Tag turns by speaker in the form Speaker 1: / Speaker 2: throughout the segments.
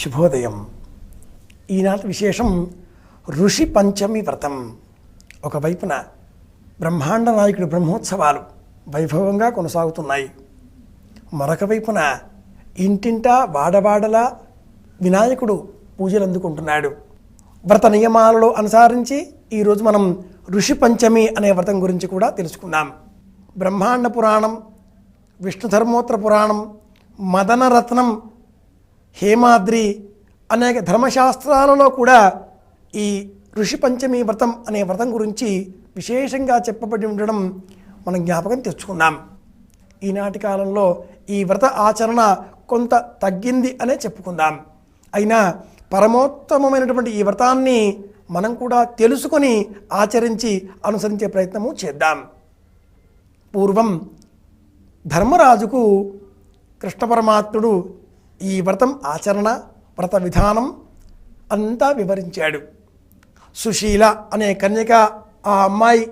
Speaker 1: శుభోదయం. ఈనాటి విశేషం ఋషి పంచమి వ్రతం. ఒకవైపున బ్రహ్మాండ నాయకుడి బ్రహ్మోత్సవాలు వైభవంగా కొనసాగుతున్నాయి. మరొక వైపున ఇంటింటా వాడవాడలా వినాయకుడు పూజలు అందుకుంటున్నాడు. వ్రత నియమాలలో అనుసరించి ఈరోజు మనం ఋషి పంచమి అనే వ్రతం గురించి కూడా తెలుసుకుందాం. బ్రహ్మాండ పురాణం, విష్ణుధర్మోత్తర పురాణం, మదనరత్నం, హేమాద్రి అనేక ధర్మశాస్త్రాలలో కూడా ఈ ఋషి పంచమి వ్రతం అనే వ్రతం గురించి విశేషంగా చెప్పబడి ఉండడం మనం జ్ఞాపకం తెచ్చుకుందాం. ఈనాటి కాలంలో ఈ వ్రత ఆచరణ కొంత తగ్గింది అనే చెప్పుకుందాం. అయినా పరమోత్తమమైనటువంటి ఈ వ్రతాన్ని మనం కూడా తెలుసుకొని ఆచరించి అనుసరించే ప్రయత్నము చేద్దాం. పూర్వం ధర్మరాజుకు కృష్ణ పరమాత్ముడు ఈ వ్రతం ఆచరణ, వ్రత విధానం అంతా వివరించాడు. సుశీల అనే కన్యక, ఆ అమ్మాయి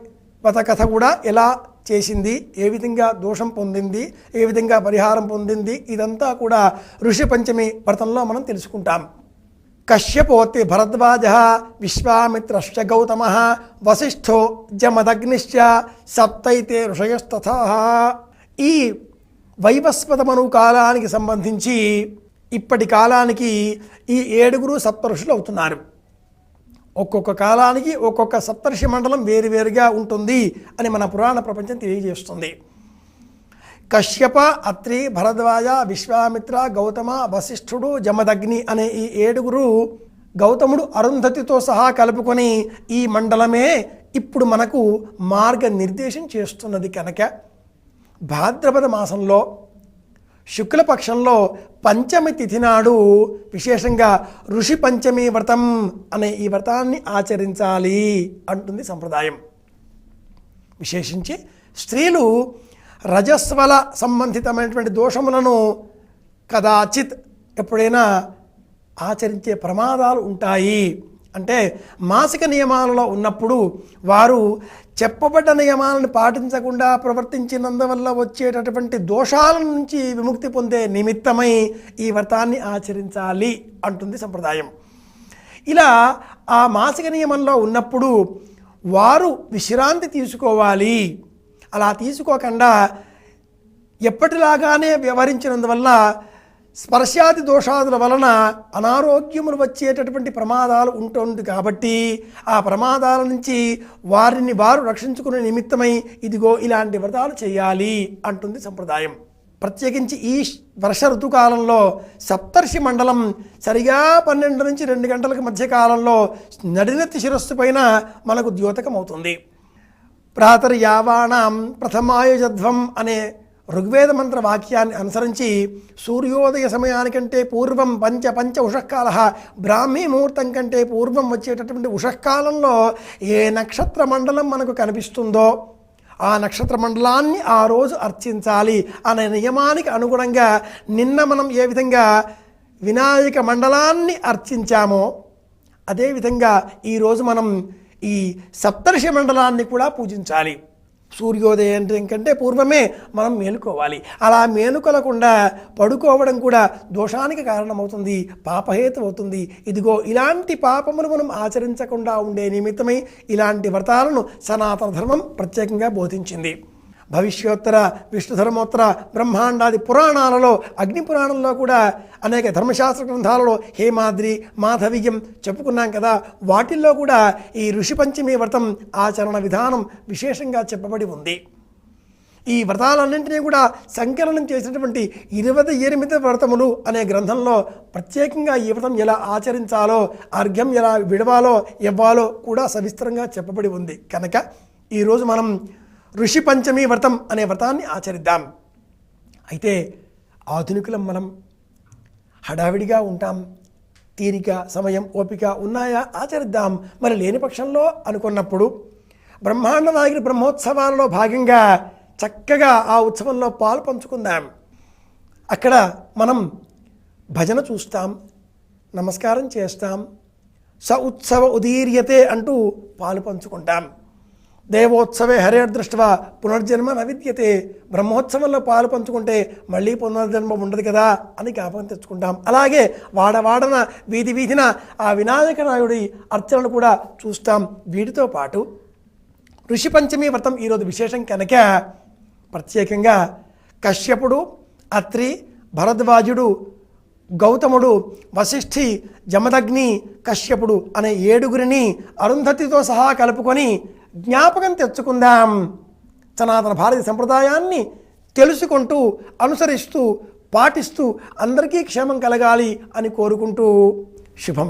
Speaker 1: వ్రత కథ కూడా ఎలా చేసింది, ఏ విధంగా దోషం పొందింది, ఏ విధంగా పరిహారం పొందింది, ఇదంతా కూడా ఋషి పంచమి వ్రతంలో మనం తెలుసుకుంటాం. కశ్యపోతి భరద్వాజ, విశ్వామిత్రశ్చ గౌతమ, వశిష్ఠో జమదగ్నిశ్చ, సప్తైతే ఋషయస్తథా. ఈ వైవస్వత మను కాలానికి సంబంధించి ఇప్పటి కాలానికి ఈ 7 సప్తఋషులు అవుతున్నారు. ఒక్కొక్క కాలానికి ఒక్కొక్క సప్తర్షి మండలం వేరువేరుగా ఉంటుంది అని మన పురాణ ప్రపంచం తెలియజేస్తుంది. కశ్యప, అత్రి, భరద్వాజ, విశ్వామిత్ర, గౌతమ, వశిష్ఠుడు, జమదగ్ని అనే ఈ 7 గౌతముడు అరుంధతితో సహా కలుపుకొని ఈ మండలమే ఇప్పుడు మనకు మార్గనిర్దేశం చేస్తున్నది. కనుక భాద్రపద మాసంలో శుక్లపక్షంలో పంచమి తిథి నాడు విశేషంగా ఋషి పంచమి వ్రతం అనే ఈ వ్రతాన్ని ఆచరించాలి అంటుంది సంప్రదాయం. విశేషించి స్త్రీలు రజస్వల సంబంధితమైనటువంటి దోషములను కదాచిత్ ఎప్పుడైనా ఆచరించే ప్రమాదాలు ఉంటాయి. అంటే మాసిక నియమాలలో ఉన్నప్పుడు వారు చెప్పబడ్డ నియమాలను పాటించకుండా ప్రవర్తించినందువల్ల వచ్చేటటువంటి దోషాల నుంచి విముక్తి పొందే నిమిత్తమై ఈ వ్రతాన్ని ఆచరించాలి అంటుంది సంప్రదాయం. ఇలా ఆ మాసిక నియమంలో ఉన్నప్పుడు వారు విశ్రాంతి తీసుకోవాలి. అలా తీసుకోకుండా ఎప్పటిలాగానే వ్యవహరించినందువల్ల స్పర్శాది దోషాదుల వలన అనారోగ్యములు వచ్చేటటువంటి ప్రమాదాలు ఉంటుంది. కాబట్టి ఆ ప్రమాదాల నుంచి వారిని వారు రక్షించుకునే నిమిత్తమై ఇదిగో ఇలాంటి వ్రతాలు చేయాలి అంటుంది సంప్రదాయం. ప్రత్యేకించి ఈ వర్ష ఋతుకాలంలో సప్తర్షి మండలం సరిగా 12 నుంచి 2 గంటలకు మధ్య కాలంలో నడినెత్తి శిరస్సు పైన మనకు ద్యోతకం అవుతుంది. ప్రాతర్యావాణం ప్రథమాయుజధ్వం అనే ఋగ్వేద మంత్ర వాక్యాన్ని అనుసరించి సూర్యోదయ సమయానికంటే పూర్వం పంచ ఉషఃకాల, బ్రాహ్మీ ముహూర్తం కంటే పూర్వం వచ్చేటటువంటి ఉషఃకాలంలో ఏ నక్షత్ర మండలం మనకు కనిపిస్తుందో ఆ నక్షత్ర మండలాన్ని ఆ రోజు అర్చించాలి అనే నియమానికి అనుగుణంగా నిన్న మనం ఏ విధంగా వినాయక మండలాన్ని అర్చించామో అదేవిధంగా ఈరోజు మనం ఈ సప్తర్షి మండలాన్ని కూడా పూజించాలి. సూర్యోదయం కంటే పూర్వమే మనం మేలుకోవాలి. అలా మేలుకొనకుండా పడుకోవడం కూడా దోషానికి కారణమవుతుంది, పాపహేతు అవుతుంది. ఇదిగో ఇలాంటి పాపములు మనం ఆచరించకుండా ఉండే నిమిత్తమై ఇలాంటి వ్రతాలను సనాతన ధర్మం ప్రత్యేకంగా బోధించింది. భవిష్యోత్తర, విష్ణుధర్మోత్తర, బ్రహ్మాండాది పురాణాలలో, అగ్ని పురాణంలో కూడా అనేక ధర్మశాస్త్ర గ్రంథాలలో హేమాద్రి, మాధవీయం చెప్పుకున్నాం కదా. వాటిల్లో కూడా ఈ ఋషి పంచమి వ్రతం ఆచరణ విధానం విశేషంగా చెప్పబడి ఉంది. ఈ వ్రతాలన్నింటినీ కూడా సంకలనం చేసినటువంటి 28 వ్రతములు అనే గ్రంథంలో ప్రత్యేకంగా ఈ వ్రతం ఎలా ఆచరించాలో, అర్ఘ్యం ఎలా విడవాలో ఇవ్వాలో కూడా సవిస్తరంగా చెప్పబడి ఉంది. కనుక ఈరోజు మనం ఋషి పంచమి వ్రతం అనే వ్రతాన్ని ఆచరిద్దాం. అయితే ఆధునికులం మనం హడావిడిగా ఉంటాం. తీరిక, సమయం, ఓపిక ఉన్నాయా ఆచరిద్దాం. మరి లేని పక్షంలో అనుకున్నప్పుడు బ్రహ్మాండ నాయకుడి బ్రహ్మోత్సవాలలో భాగంగా చక్కగా ఆ ఉత్సవంలో పాలు పంచుకుందాం. అక్కడ మనం భజన చూస్తాం, నమస్కారం చేస్తాం, స ఉత్సవ ఉదీర్యతే అంటూ పాలు పంచుకుంటాం. దేవోత్సవే హరేర్దృష్టవా పునర్జన్మ న విద్యతే. బ్రహ్మోత్సవంలో పాలు పంచుకుంటే మళ్ళీ పునర్జన్మ ఉండదు కదా అని జ్ఞాపకం తెచ్చుకుంటాం. అలాగే వాడవాడన వీధి వీధిన ఆ వినాయక నాయుడి అర్చనలు కూడా చూస్తాం. వీటితో పాటు ఋషి పంచమి వ్రతం ఈరోజు విశేషం కనుక ప్రత్యేకంగా కశ్యపుడు, అత్రి, భరద్వాజుడు, గౌతముడు, వశిష్ఠి, జమదగ్ని, కశ్యపుడు అనే 7గురిని అరుంధతితో సహా కలుపుకొని జ్ఞాపకం తెచ్చుకుందాం. సనాతన భారతీయ సంప్రదాయాన్ని తెలుసుకుంటూ అనుసరిస్తూ పాటిస్తూ అందరికీ క్షేమం కలగాలి అని కోరుకుంటూ శుభం.